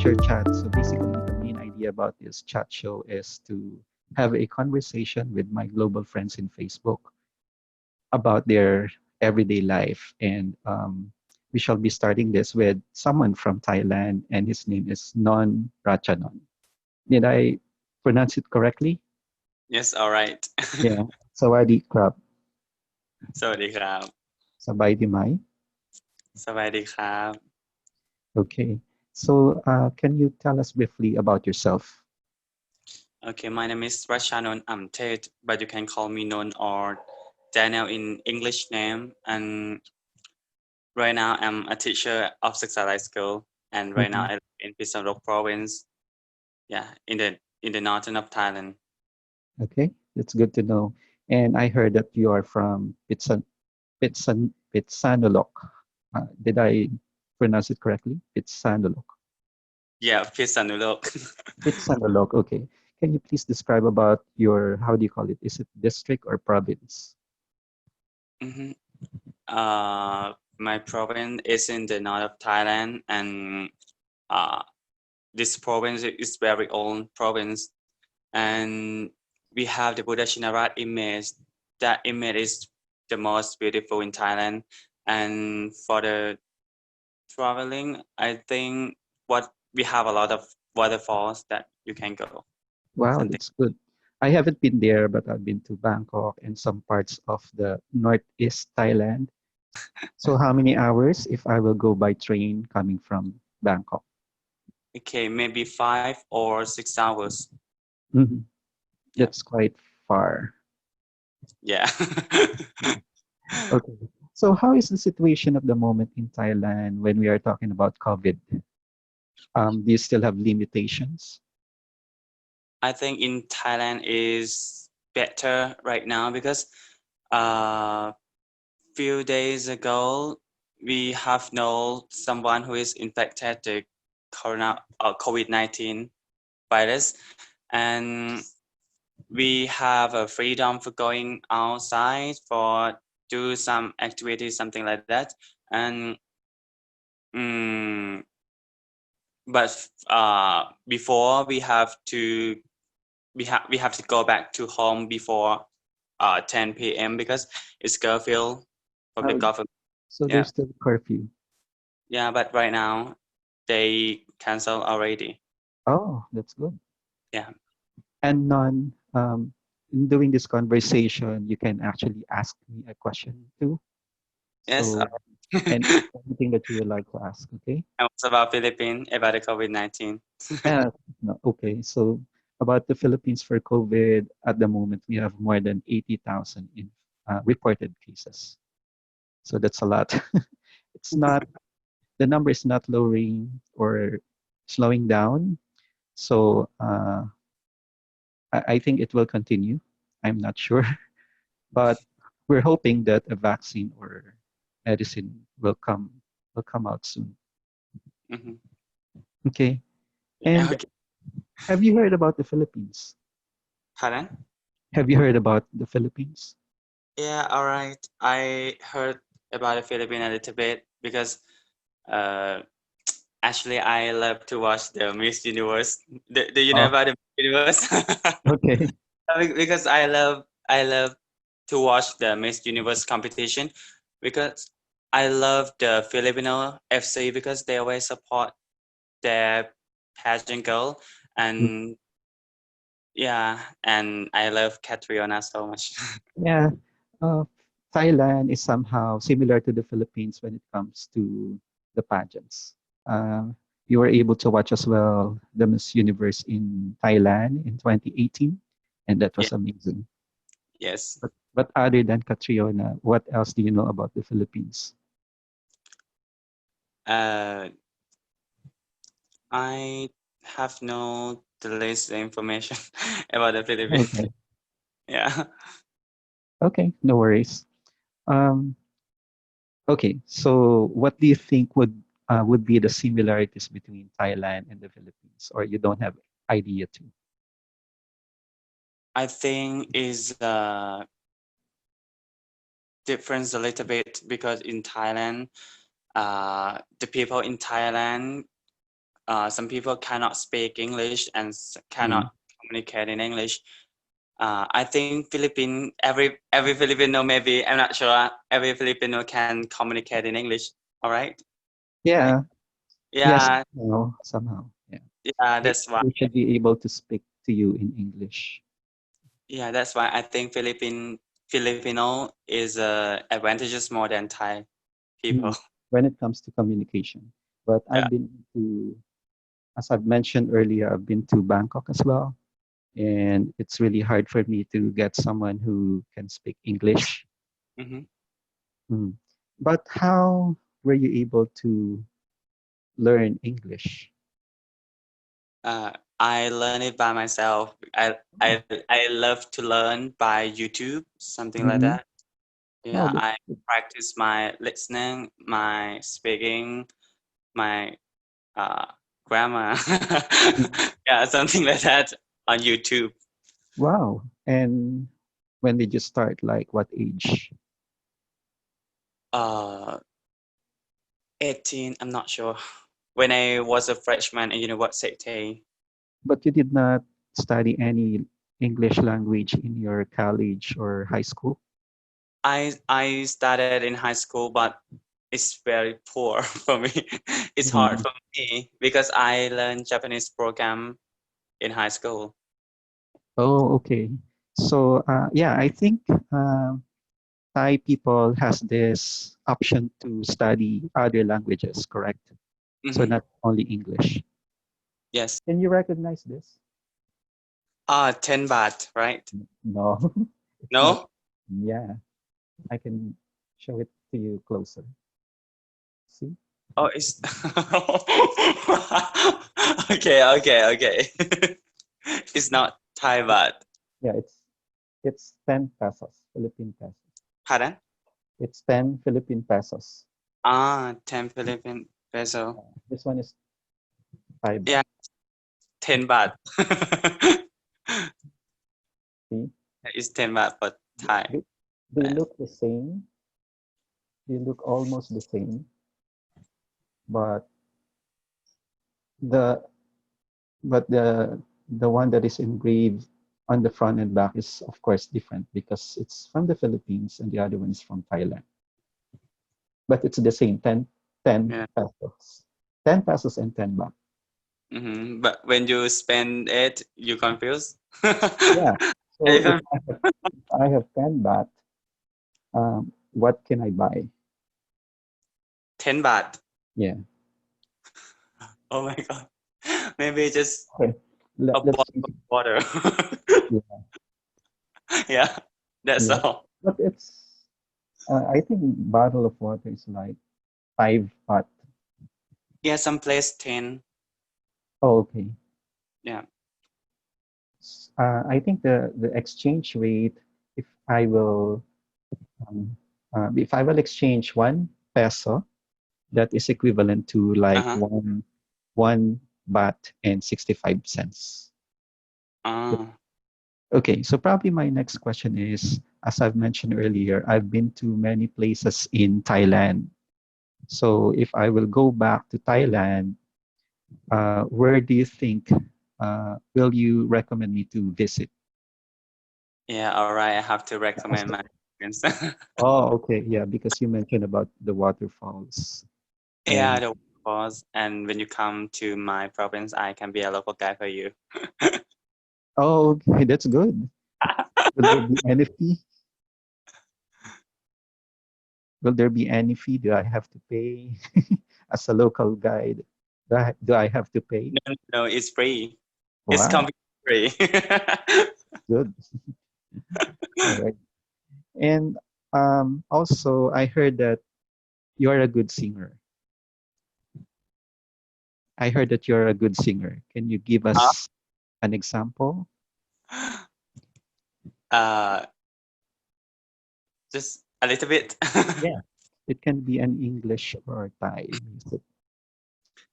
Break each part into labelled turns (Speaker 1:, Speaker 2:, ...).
Speaker 1: Offshore Chat. So basically, the main idea about this chat show is to have a conversation with my global friends in Facebook about their everyday life. And we shall be starting this with someone from Thailand, and his name is Non Rachanon. Did I pronounce it correctly?
Speaker 2: Yes, all right.
Speaker 1: Yeah. Sawadee krab.
Speaker 2: สวัสดีครับ
Speaker 1: Sabay di mai.
Speaker 2: สบายดีครับ
Speaker 1: Okay. So can you tell us briefly about yourself?
Speaker 2: Okay, my name is Rashanon. I'm Ted, but you can call me Non or Daniel in English name. And right now I'm a teacher of Saksala School, and right now I live in Phitsanulok province. Yeah, in the northern of Thailand.
Speaker 1: Okay, that's good to know. And I heard that you are from Phitsanulok. Did I pronounce it correctly? Phitsanulok.
Speaker 2: Yeah, Phitsanulok.
Speaker 1: Phitsanulok. Okay. Can you please describe about your, how do you call it? Is it district or province?
Speaker 2: Mhm. My province is in the north of Thailand, and this province is very old province, and we have the Buddha Shinarat image. That image is the most beautiful in Thailand. And for the traveling, I think what we have a lot of waterfalls that you can go.
Speaker 1: Wow,
Speaker 2: Something.
Speaker 1: that's good. I haven't been there, but I've been to Bangkok and some parts of the northeast Thailand. So how many hours if I will go by train coming from Bangkok?
Speaker 2: Okay, maybe 5 or 6 hours.
Speaker 1: Mhm.
Speaker 2: Yeah.
Speaker 1: That's quite far.
Speaker 2: Yeah.
Speaker 1: Okay. So how is the situation at the moment in Thailand when we are talking about COVID? Do you still have limitations?
Speaker 2: I think in Thailand is better right now because few days ago we have known someone who is infected the COVID-19 virus, and we have a freedom for going outside for do some activities, something like that. And but before we have to go back to home before 10 p.m. because it's curfew from the
Speaker 1: Oh,
Speaker 2: government.
Speaker 1: so
Speaker 2: Yeah,
Speaker 1: there's still curfew.
Speaker 2: yeah, but right now they cancel already.
Speaker 1: Oh, that's good.
Speaker 2: Yeah.
Speaker 1: And none, in doing this conversation, you can actually ask me a question too.
Speaker 2: Yes.
Speaker 1: So, and anything that you would like to ask, okay?
Speaker 2: And what's about Philippines about the COVID-19?
Speaker 1: No, okay. So about the Philippines for COVID, at the moment, we have more than 80,000 in reported cases. So that's a lot. It's not, the number is not lowering or slowing down. So I think it will continue. I'm not sure, but we're hoping that a vaccine or medicine will come out soon.
Speaker 2: Mm-hmm.
Speaker 1: Okay.
Speaker 2: Yeah,
Speaker 1: And
Speaker 2: okay.
Speaker 1: have you heard about the Philippines?
Speaker 2: Pardon?
Speaker 1: Have you heard about the Philippines?
Speaker 2: Yeah, all right. I heard about the Philippines a little bit because uh, actually I love to watch the Miss Universe. Do you know
Speaker 1: Oh,
Speaker 2: about the Miss Universe?
Speaker 1: okay.
Speaker 2: Because I love to watch the Miss Universe competition because I love the Filipino FC because they always support their pageant girl, and yeah, and I love Catriona so much.
Speaker 1: Yeah. Uh, Thailand is somehow similar to the Philippines when it comes to the pageants. Uh, you were able to watch as well the Miss Universe in Thailand in 2018, and that
Speaker 2: Yeah,
Speaker 1: was amazing.
Speaker 2: yes.
Speaker 1: But other than Catriona, what else do you know about the Philippines?
Speaker 2: Uh, I have no the least information about the Philippines.
Speaker 1: Okay.
Speaker 2: Yeah.
Speaker 1: Okay, no worries. Um, okay, so what do you think would be the similarities between Thailand and the Philippines, or you don't have idea too?
Speaker 2: I think is difference a little bit because in Thailand, the people in Thailand some people cannot speak English and cannot communicate in English. I think Philippine every Filipino, maybe I'm not sure every Filipino can communicate in English. All right.
Speaker 1: Yeah. Yes.
Speaker 2: Yeah.
Speaker 1: Somehow. Yeah.
Speaker 2: Yeah. That's why.
Speaker 1: We should be able to speak to you in English.
Speaker 2: Yeah. That's why I think Filipino is advantageous more than Thai people.
Speaker 1: When it comes to communication. But
Speaker 2: Yeah.
Speaker 1: I've been to, as I've mentioned earlier, I've been to Bangkok as well. And it's really hard for me to get someone who can speak English.
Speaker 2: Mm-hmm.
Speaker 1: But how were you able to learn English?
Speaker 2: I learn it by myself. I love to learn by YouTube, something like
Speaker 1: Mm-hmm.
Speaker 2: that.
Speaker 1: Oh,
Speaker 2: Yeah, I practice my listening, my speaking, my uh, grammar. Yeah, something like that on YouTube.
Speaker 1: wow. And when did you start? Like what age?
Speaker 2: Uh, 18, I'm not sure. When I was a freshman in university,
Speaker 1: But you did not study any English language in your college or high school?
Speaker 2: I started in high school, but it's very poor for me. It's hard
Speaker 1: Mhm.
Speaker 2: for me because I learned Japanese program in high school.
Speaker 1: Oh, okay. So, yeah, I think Thai people has this option to study other languages, correct? So
Speaker 2: Mm-hmm.
Speaker 1: not only English.
Speaker 2: Yes.
Speaker 1: Can you recognize this?
Speaker 2: 10 baht, right?
Speaker 1: No, it's not.
Speaker 2: No?
Speaker 1: Yeah, I can show it to you closer. See?
Speaker 2: Oh, it's okay. It's not Thai baht.
Speaker 1: Yeah, it's 10 pesos, Philippine pesos.
Speaker 2: Pardon?
Speaker 1: It's 10 Philippine pesos.
Speaker 2: 10 Philippine peso.
Speaker 1: This one is Thai baht.
Speaker 2: Yeah, 10 baht.
Speaker 1: See?
Speaker 2: It's 10 baht for Thai.
Speaker 1: They look the same. They look almost the same, but the but the one that is engraved on the front and back is of course different because it's from the Philippines and the other one is from Thailand. But it's the same 10
Speaker 2: Yeah.
Speaker 1: pesos. 10 pesos and 10 baht.
Speaker 2: But when you spend it, you confuse.
Speaker 1: Yeah. So if I have 10 baht, what can I buy?
Speaker 2: 10 baht.
Speaker 1: Yeah.
Speaker 2: Oh my God. Maybe just
Speaker 1: Okay.
Speaker 2: a
Speaker 1: Let's
Speaker 2: bottle
Speaker 1: see.
Speaker 2: of water.
Speaker 1: Yeah.
Speaker 2: Yeah, that's
Speaker 1: Yeah.
Speaker 2: all.
Speaker 1: But I think bottle of water is like 5 baht.
Speaker 2: Yeah, some place 10.
Speaker 1: Oh, okay.
Speaker 2: Yeah.
Speaker 1: I think the exchange rate, if I will um, if I will exchange 1 peso, that is equivalent to like
Speaker 2: Uh-huh.
Speaker 1: one baht and 65 cents.
Speaker 2: Ah.
Speaker 1: Okay, so probably my next question is, as I've mentioned earlier, I've been to many places in Thailand. So if I will go back to Thailand, where do you think will you recommend me to visit?
Speaker 2: Yeah, all right. I have to recommend my friends.
Speaker 1: Oh, okay. Yeah, because you mentioned about the waterfalls.
Speaker 2: Yeah,
Speaker 1: And
Speaker 2: the was. And when you come to my province, I can be a local guide for you.
Speaker 1: oh, okay, that's good. Will there be any fee? Will there be any fee? Do I have to pay as a local guide? Do I have to pay?
Speaker 2: No, it's free. It's
Speaker 1: Wow,
Speaker 2: completely free.
Speaker 1: good. All right. And also, I heard that you're a good singer. I heard that you're a good singer. Can you give us an example?
Speaker 2: uh, just a little bit.
Speaker 1: Yeah. It can be an English or Thai music.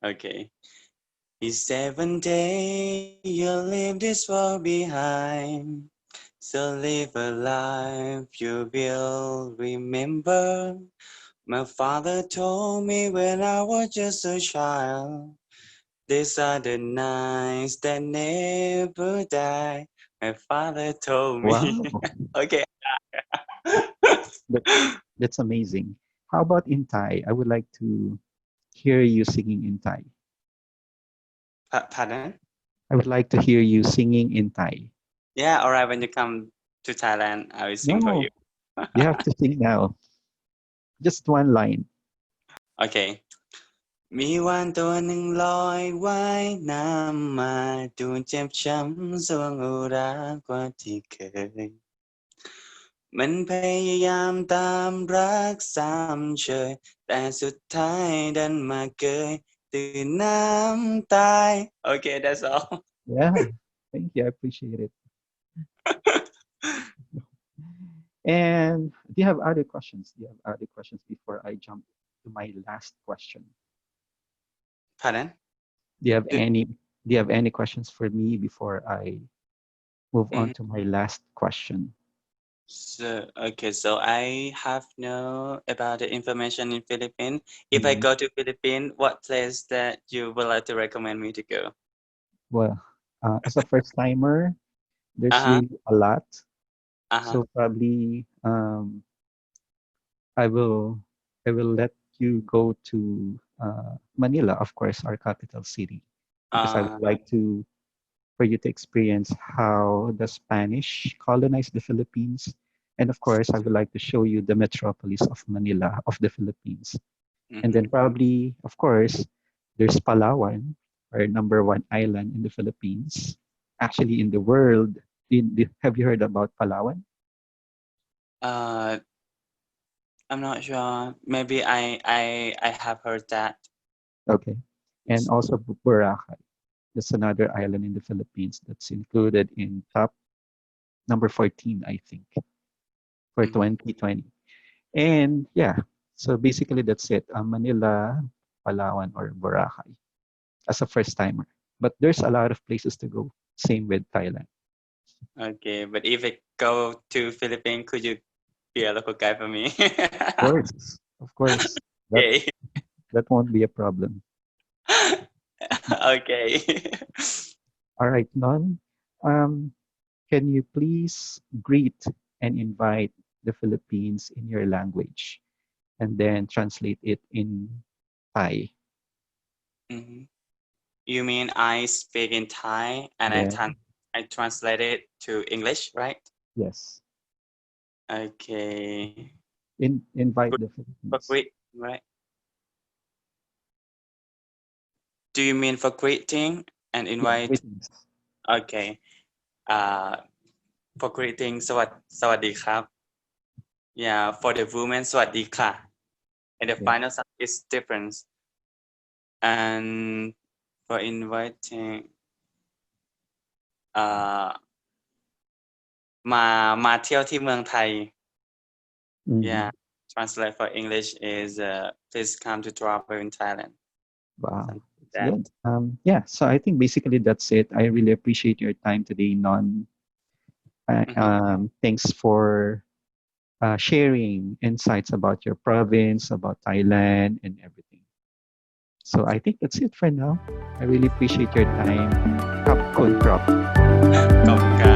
Speaker 2: Okay. It's 7 day you'll leave this world behind. So live a life you will remember. My father told me when I was just a child. These are the nights that never die. My father told me.
Speaker 1: Wow,
Speaker 2: Okay.
Speaker 1: that, that's amazing. How about in Thai? I would like to hear you singing in Thai.
Speaker 2: Pardon?
Speaker 1: I would like to hear you singing in Thai.
Speaker 2: Yeah, all right. When you come to Thailand, I will sing for you.
Speaker 1: No, you have to sing now. Just one line.
Speaker 2: Okay. มีวานตัวหนึ่งลอยว่ายน้ำมาดูเจ็บช้ำสวงอุรากว่าที่เคย มันพยายามตามรักสามเชยแต่สุดท้ายดันมาเกยตื่นน้ำตาย Okay, that's all.
Speaker 1: Yeah, thank you. I appreciate it. And do you have other questions? Do you have other questions before I jump to my last question?
Speaker 2: Pardon?
Speaker 1: Do you have
Speaker 2: Do-
Speaker 1: any do you have any questions for me before I move on to my last question?
Speaker 2: So, okay, so I have know about the information in Philippines. If I
Speaker 1: Mhm.
Speaker 2: go to Philippines, what place that you would like to recommend me to go?
Speaker 1: Well, as a first timer, there's
Speaker 2: Uh-huh,
Speaker 1: really a lot.
Speaker 2: uh-huh.
Speaker 1: So probably I will I will let you go to Manila, of course, our capital city, because I would
Speaker 2: Uh,
Speaker 1: like to for you to experience how the Spanish colonized the Philippines. And of course, I would like to show you the metropolis of Manila of the Philippines. And then
Speaker 2: mhm.
Speaker 1: probably, of course, there's Palawan, our number one island in the Philippines, actually in the world. Have you heard about Palawan?
Speaker 2: Uh, I'm not sure. Maybe I have heard that.
Speaker 1: Okay. And also Boracay. That's another island in the Philippines that's included in top number 14, I think, for
Speaker 2: Mhm.
Speaker 1: 2020. And yeah, so basically that's it. Manila, Palawan, or Boracay as a first timer. But there's a lot of places to go. Same with Thailand.
Speaker 2: Okay, but if I go to Philippines, could you be a local guide for me?
Speaker 1: Of course, that
Speaker 2: Okay.
Speaker 1: that won't be a problem.
Speaker 2: Okay.
Speaker 1: All right, Non, can you please greet and invite the Philippines in your language and then translate it in Thai?
Speaker 2: Mhm. You mean I speak in Thai and
Speaker 1: Yeah.
Speaker 2: I translate it to English, right?
Speaker 1: Yes.
Speaker 2: Okay.
Speaker 1: Invite
Speaker 2: Good.
Speaker 1: the
Speaker 2: For
Speaker 1: Philippines.
Speaker 2: greet, right? Do you mean for greeting and
Speaker 1: Yeah,
Speaker 2: invite?
Speaker 1: greetings.
Speaker 2: Okay. Uh, for greeting, สวัสดีครับ Yeah, for the women, สวัสดีค่ะ And the
Speaker 1: Yeah.
Speaker 2: final sound is different. And for inviting, เอ่อมาเที่ยวที่เมืองไทย
Speaker 1: Mhm.
Speaker 2: Yeah, translate for English is please come to travel in Thailand.
Speaker 1: Wow,
Speaker 2: Something like
Speaker 1: that's
Speaker 2: that.
Speaker 1: good. Yeah, so I think basically that's it. I really appreciate your time today, Non.
Speaker 2: Mhm.
Speaker 1: Thanks for sharing insights about your province, about Thailand, and everything. So I think that's it for now. I really appreciate your time. Kap kun krop.
Speaker 2: ขอบคุณครับ